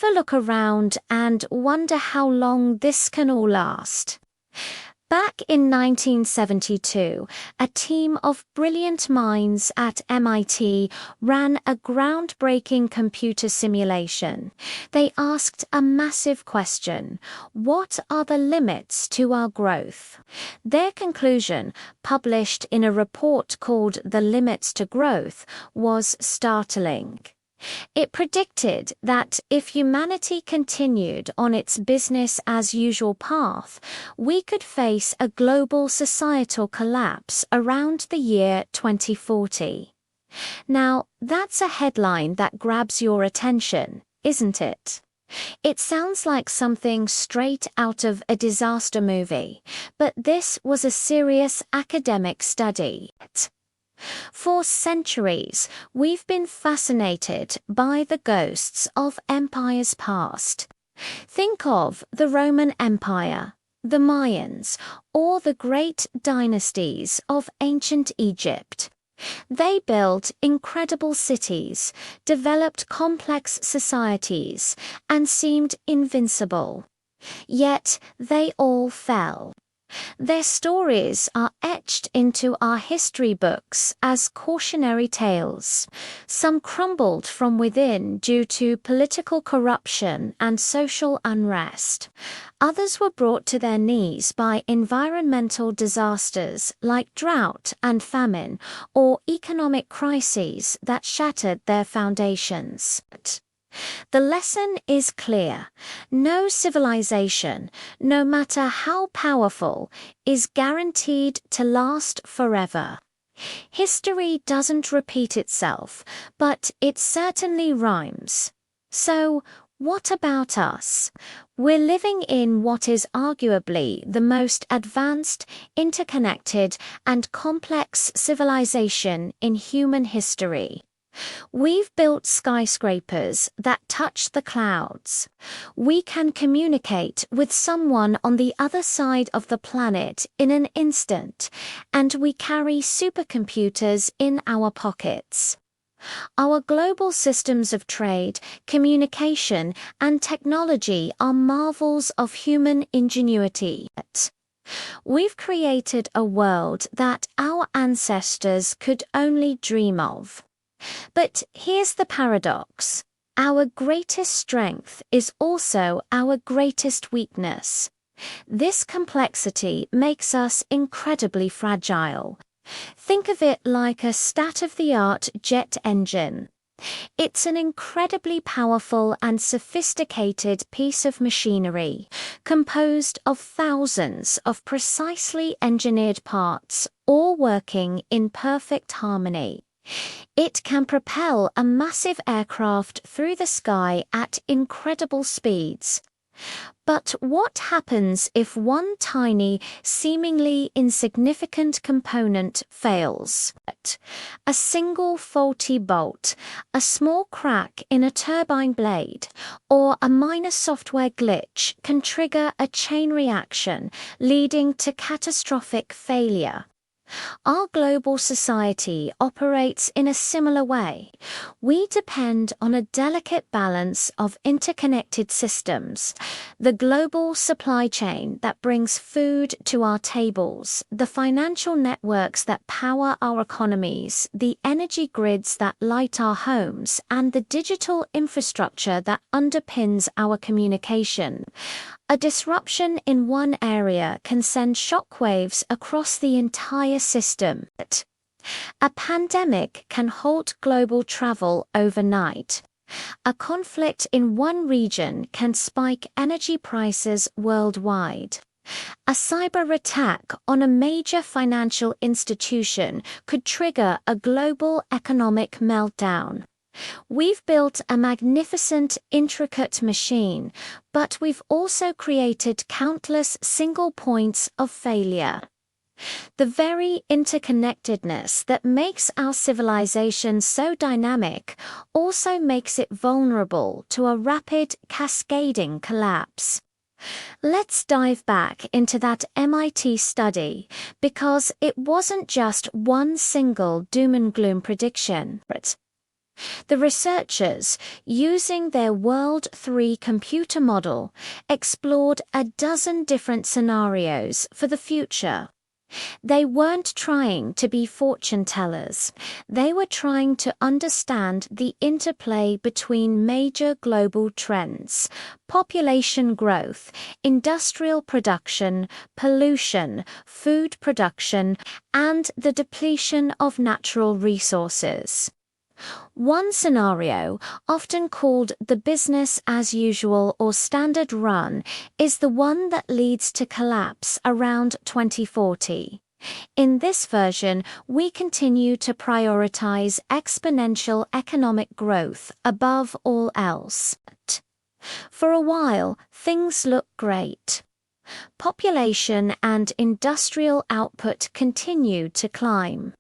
Ever look around and wonder how long this can all last? Back in 1972, a team of brilliant minds at MIT ran a groundbreaking computer simulation. They asked a massive question: what are the limits to our growth? Their conclusion, published in a report called The Limits to Growth, was startling. It predicted that if humanity continued on its business-as-usual path, we could face a global societal collapse around the year 2040. Now, that's a headline that grabs your attention, isn't it? It sounds like something straight out of a disaster movie, but this was a serious academic study. For centuries, we've been fascinated by the ghosts of empires past. Think of the Roman Empire, the Mayans, or the great dynasties of ancient Egypt. They built incredible cities, developed complex societies, and seemed invincible. Yet they all fell. Their stories are etched into our history books as cautionary tales. Some crumbled from within due to political corruption and social unrest. Others were brought to their knees by environmental disasters like drought and famine, or economic crises that shattered their foundations. The lesson is clear. No civilization, no matter how powerful, is guaranteed to last forever. History doesn't repeat itself, but it certainly rhymes. So, what about us? We're living in what is arguably the most advanced, interconnected, and complex civilization in human history. We've built skyscrapers that touch the clouds. We can communicate with someone on the other side of the planet in an instant, and we carry supercomputers in our pockets. Our global systems of trade, communication, and technology are marvels of human ingenuity. We've created a world that our ancestors could only dream of. But here's the paradox. Our greatest strength is also our greatest weakness. This complexity makes us incredibly fragile. Think of it like a state-of-the-art jet engine. It's an incredibly powerful and sophisticated piece of machinery, composed of thousands of precisely engineered parts, all working in perfect harmony. It can propel a massive aircraft through the sky at incredible speeds. But what happens if one tiny, seemingly insignificant component fails? A single faulty bolt, a small crack in a turbine blade, or a minor software glitch can trigger a chain reaction, leading to catastrophic failure. Our global society operates in a similar way. We depend on a delicate balance of interconnected systems: the global supply chain that brings food to our tables, the financial networks that power our economies, the energy grids that light our homes, and the digital infrastructure that underpins our communication. A disruption in one area can send shockwaves across the entire system. A pandemic can halt global travel overnight. A conflict in one region can spike energy prices worldwide. A cyber attack on a major financial institution could trigger a global economic meltdown. We've built a magnificent, intricate machine, but we've also created countless single points of failure. The very interconnectedness that makes our civilization so dynamic also makes it vulnerable to a rapid, cascading collapse. Let's dive back into that MIT study, because it wasn't just one single doom and gloom prediction. The researchers, using their World 3 computer model, explored a dozen different scenarios for the future. They weren't trying to be fortune tellers. They were trying to understand the interplay between major global trends: population growth, industrial production, pollution, food production, and the depletion of natural resources. One scenario, often called the business as usual or standard run, is the one that leads to collapse around 2040. In this version, we continue to prioritize exponential economic growth above all else. For a while, things look great. Population and industrial output continue to climb.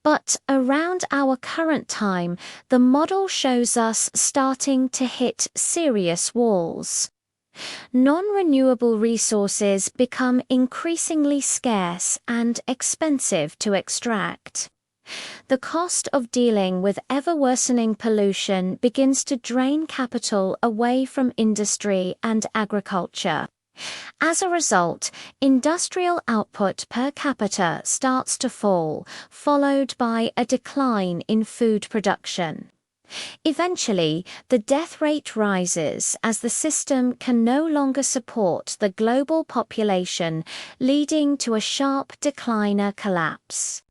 But around our current time, the model shows us starting to hit serious walls. Non-renewable resources become increasingly scarce and expensive to extract. The cost of dealing with ever-worsening pollution begins to drain capital away from industry and agriculture. As a result, industrial output per capita starts to fall, followed by a decline in food production. Eventually, the death rate rises as the system can no longer support the global population, leading to a sharp decliner collapse.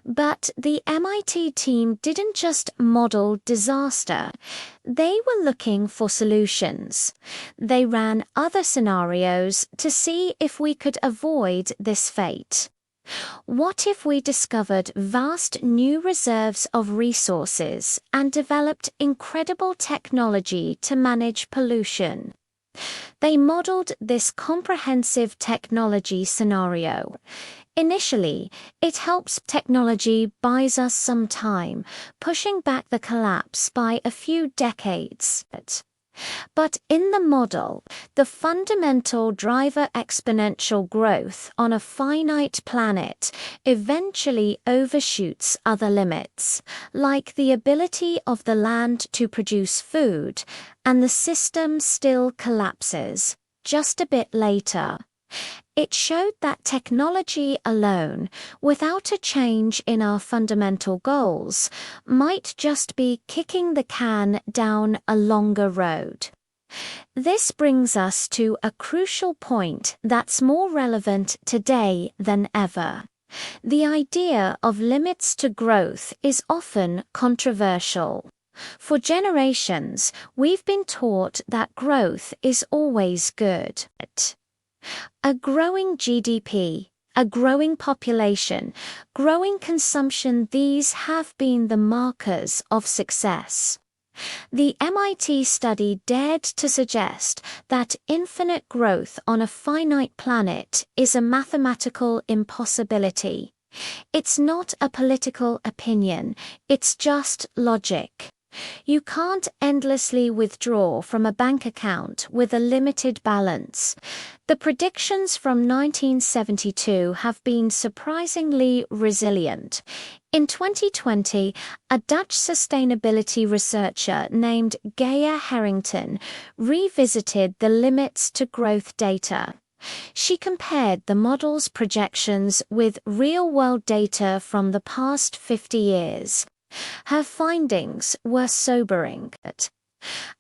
But the MIT team didn't just model disaster. They were looking for solutions. They ran other scenarios to see if we could avoid this fate. What if we discovered vast new reserves of resources and developed incredible technology to manage pollution? They modeled this comprehensive technology scenario. Initially, it helps technology buys us some time, pushing back the collapse by a few decades. But in the model, the fundamental driver exponential growth on a finite planet eventually overshoots other limits, like the ability of the land to produce food, and the system still collapses just a bit later. It showed that technology alone, without a change in our fundamental goals, might just be kicking the can down a longer road. This brings us to a crucial point that's more relevant today than ever. The idea of limits to growth is often controversial. For generations, we've been taught that growth is always good. A growing GDP, a growing population, growing consumption, these have been the markers of success. The MIT study dared to suggest that infinite growth on a finite planet is a mathematical impossibility. It's not a political opinion, it's just logic. You can't endlessly withdraw from a bank account with a limited balance. The predictions from 1972 have been surprisingly resilient. In 2020, a Dutch sustainability researcher named Gaia Harrington revisited the limits to growth data. She compared the model's projections with real-world data from the past 50 years. Her findings were sobering.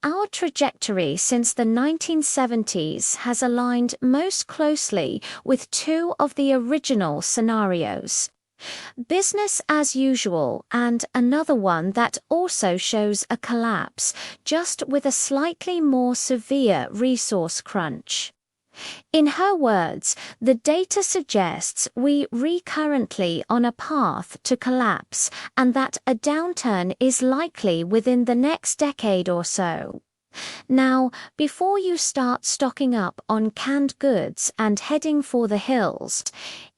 Our trajectory since the 1970s has aligned most closely with two of the original scenarios: business as usual and another one that also shows a collapse, just with a slightly more severe resource crunch. In her words, the data suggests we are currently on a path to collapse and that a downturn is likely within the next decade or so. Now, before you start stocking up on canned goods and heading for the hills,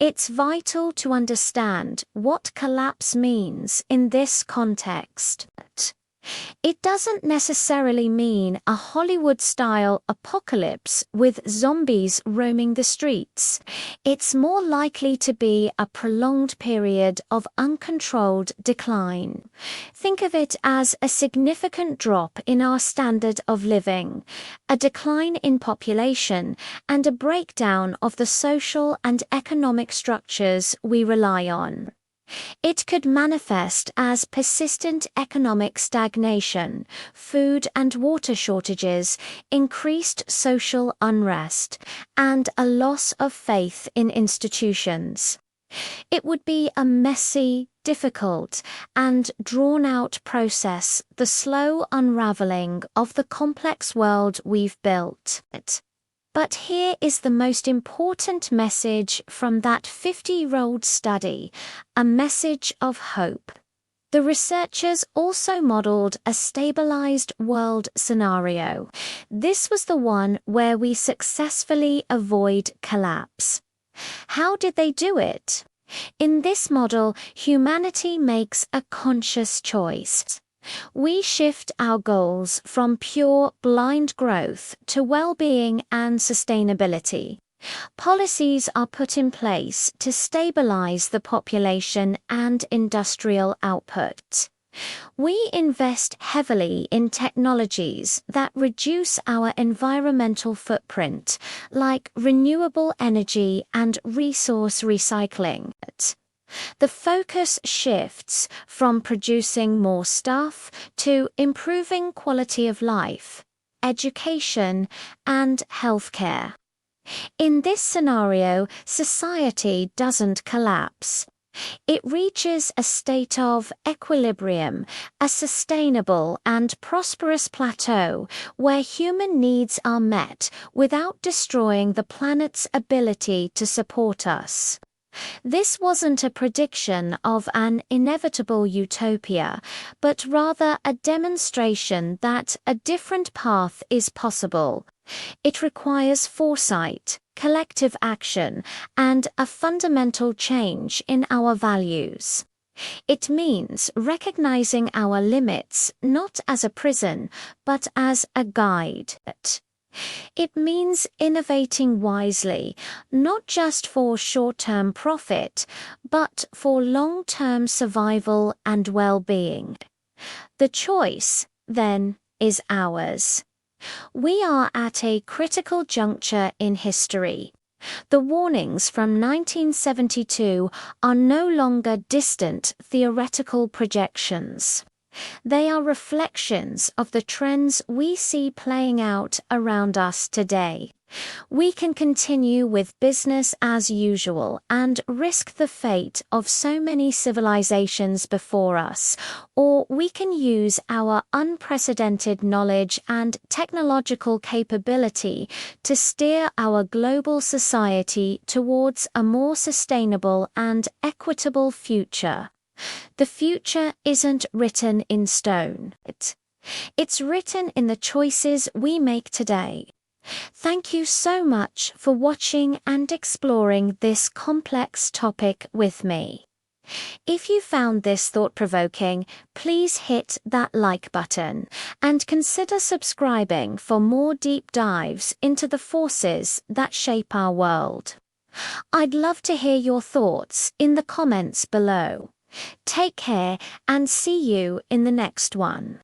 it's vital to understand what collapse means in this context. It doesn't necessarily mean a Hollywood-style apocalypse with zombies roaming the streets. It's more likely to be a prolonged period of uncontrolled decline. Think of it as a significant drop in our standard of living, a decline in population, and a breakdown of the social and economic structures we rely on. It could manifest as persistent economic stagnation, food and water shortages, increased social unrest, and a loss of faith in institutions. It would be a messy, difficult, and drawn-out process, the slow unraveling of the complex world we've built. But here is the most important message from that 50-year-old study, a message of hope. The researchers also modeled a stabilized world scenario. This was the one where we successfully avoid collapse. How did they do it? In this model, humanity makes a conscious choice. We shift our goals from pure blind growth to well-being and sustainability. Policies are put in place to stabilize the population and industrial output. We invest heavily in technologies that reduce our environmental footprint, like renewable energy and resource recycling. The focus shifts from producing more stuff to improving quality of life, education, and healthcare. In this scenario, society doesn't collapse. It reaches a state of equilibrium, a sustainable and prosperous plateau where human needs are met without destroying the planet's ability to support us. This wasn't a prediction of an inevitable utopia, but rather a demonstration that a different path is possible. It requires foresight, collective action, and a fundamental change in our values. It means recognizing our limits not as a prison, but as a guide. It means innovating wisely, not just for short-term profit, but for long-term survival and well-being. The choice, then, is ours. We are at a critical juncture in history. The warnings from 1972 are no longer distant theoretical projections. They are reflections of the trends we see playing out around us today. We can continue with business as usual and risk the fate of so many civilizations before us, or we can use our unprecedented knowledge and technological capability to steer our global society towards a more sustainable and equitable future. The future isn't written in stone. It's written in the choices we make today. Thank you so much for watching and exploring this complex topic with me. If you found this thought-provoking, please hit that like button and consider subscribing for more deep dives into the forces that shape our world. I'd love to hear your thoughts in the comments below. Take care and see you in the next one.